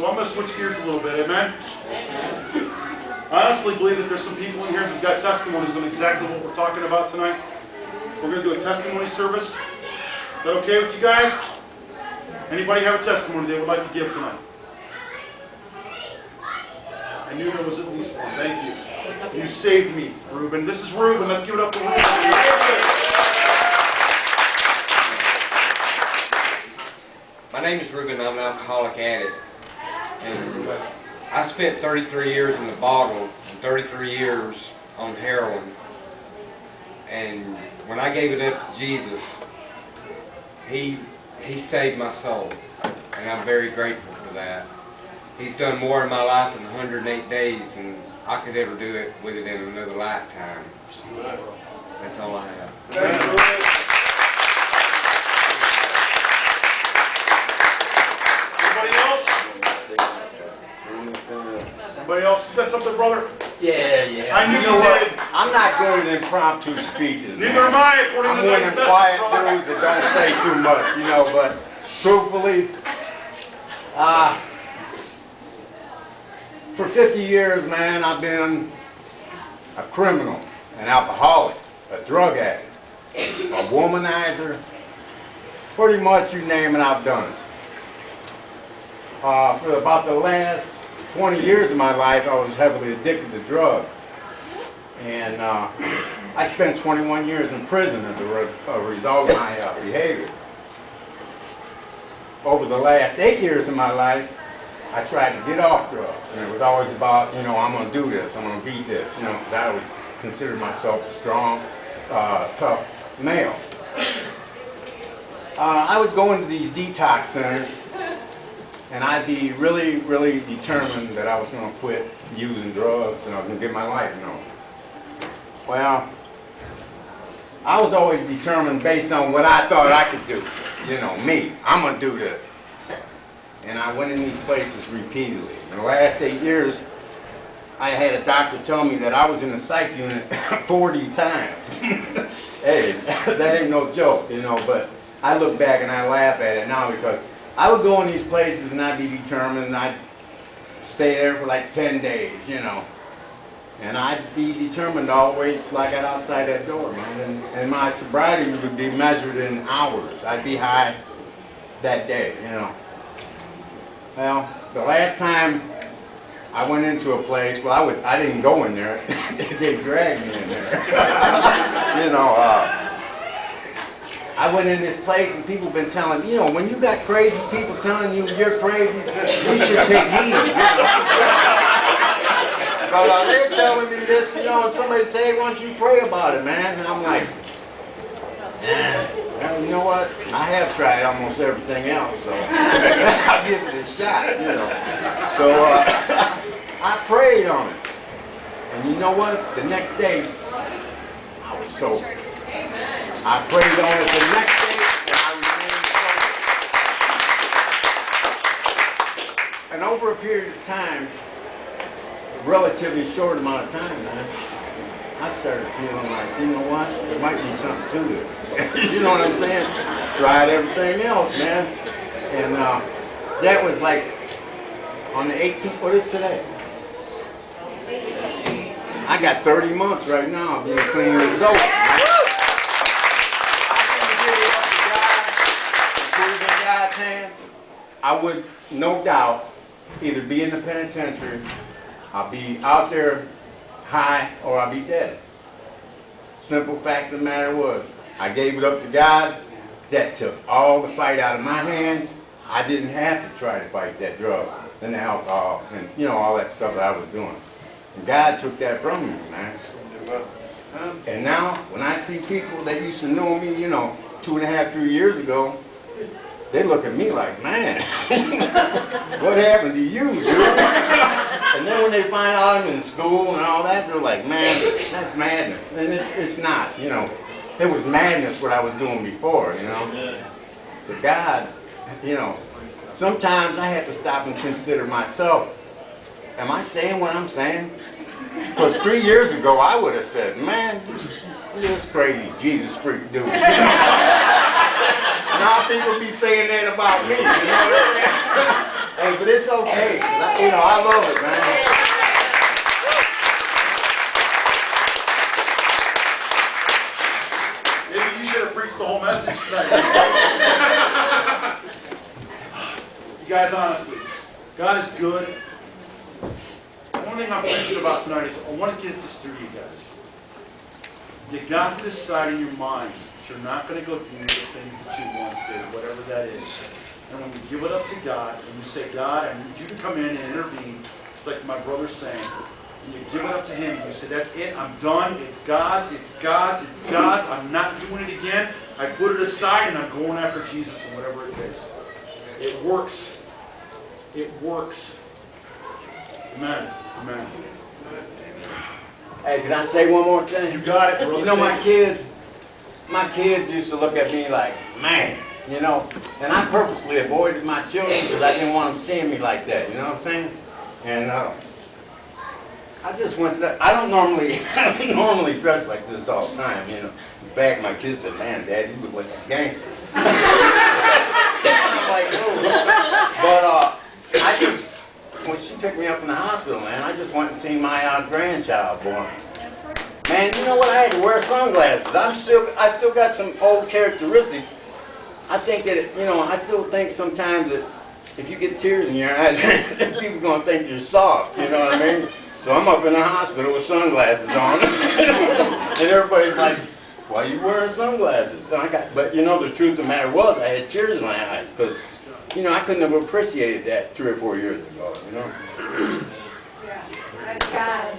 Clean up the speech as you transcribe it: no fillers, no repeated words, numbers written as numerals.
So I'm going to switch gears a little bit, amen? I honestly believe that there's some people in here who've got testimonies on exactly what we're talking about tonight. We're going to do a testimony service. Is that okay with you guys? Anybody have a testimony they would like to give tonight? I knew there was at least one. Thank you. You saved me, Reuben. This is Reuben. Let's give it up to Reuben. My name is Reuben. I'm an alcoholic addict. And I spent 33 years in the bottle and 33 years on heroin. And when I gave it up to Jesus, He saved my soul. And I'm very grateful for that. He's done more in my life in 108 days than I could ever do it with it in another lifetime. That's all I have. Anybody else? You got something, brother? Yeah. I knew you did. I'm not good at impromptu speeches. Neither am I, according to I'm one of tonight's them message, quiet brother. dudes that don't say too much, you know, but truthfully, for 50 years, man, I've been a criminal, an alcoholic, a drug addict, a womanizer. Pretty much you name it, I've done it. For about the last 20 years of my life, I was heavily addicted to drugs. And I spent 21 years in prison as a result of my behavior. Over the last 8 years of my life, I tried to get off drugs. And it was always about, you know, I'm going to do this, I'm going to beat this, you know, because I always considered myself a strong, tough male. I would go into these detox centers, and I'd be really, really determined that I was going to quit using drugs and I was going to get my life in order. Well, I was always determined based on what I thought I could do. You know, me, I'm going to do this. And I went in these places repeatedly. In the last 8 years, I had a doctor tell me that I was in the psych unit 40 times. Hey, that ain't no joke, you know, but I look back and I laugh at it now because I would go in these places and I'd be determined and I'd stay there for like 10 days, you know. And I'd be determined all the way till I got outside that door, man. And my sobriety would be measured in hours. I'd be high that day, you know. Well, the last time I went into a place, well, I didn't go in there. They dragged me in there. You know, I went in this place and people been telling, you know, when you got crazy people telling you you're crazy, you should take heed. You know? But they're telling me this, you know, and somebody say, why don't you pray about it, man? And I'm like, well, you know what? I have tried almost everything else, so I'll give it a shot, you know. So I prayed on it. And you know what? The next day, I was sober. I prayed on it the next day, and I remained sober. And over a period of time, a relatively short amount of time, man, I started feeling like, you know what, there might be something to this. You know what I'm saying? Tried everything else, man. And that was like on the 18th, what is today? I got 30 months right now of being clean and sober. God's hands, I would, no doubt, either be in the penitentiary, I'll be out there high, or I'll be dead. Simple fact of the matter was, I gave it up to God. That took all the fight out of my hands. I didn't have to try to fight that drug and the alcohol and, you know, all that stuff that I was doing. And God took that from me, man. And now, when I see people that used to know me, you know, 2.5, 3 years ago, they look at me like, man, what happened to you, dude? And then when they find out I'm in school and all that, they're like, man, that's madness. And it's not, you know. It was madness what I was doing before, you know. So God, you know, sometimes I have to stop and consider myself. Am I saying what I'm saying? Because 3 years ago, I would have said, man, this crazy Jesus freak dude. You know? Now people be saying that about me, you know. Hey, but it's okay, 'cause I love it, man. Maybe you should have preached the whole message tonight. You guys, honestly, God is good. One thing I'm preaching about tonight is I want to get this through to you guys. You got to decide in your minds that you're not going to go through the things that you once did, whatever that is. And when you give it up to God, and you say, God, I need you to come in and intervene, it's like my brother's saying, and you give it up to Him, and you say, that's it, I'm done, it's God's, it's God's, it's God's, I'm not doing it again, I put it aside, and I'm going after Jesus and whatever it takes. It works. It works. Amen. Amen. Hey, can I say one more thing? You got it, brother. You know, my kids used to look at me like, man, you know, and I purposely avoided my children because I didn't want them seeing me like that, you know what I'm saying? And I just went to that. I don't normally dress like this all the time, you know. In fact, my kids said, man, Dad, you look like a gangster. I'm like, oh. But I just, when she picked me up in the hospital, man, I just went and seen my grandchild born. Man, you know what? I had to wear sunglasses. I still got some old characteristics. I think that, I still think sometimes that if you get tears in your eyes, people are going to think you're soft, you know what I mean? So I'm up in the hospital with sunglasses on. And everybody's like, why are you wearing sunglasses? But the truth of the matter was, I had tears in my eyes because, I couldn't have appreciated that 3 or 4 years ago, Yeah. Praise God.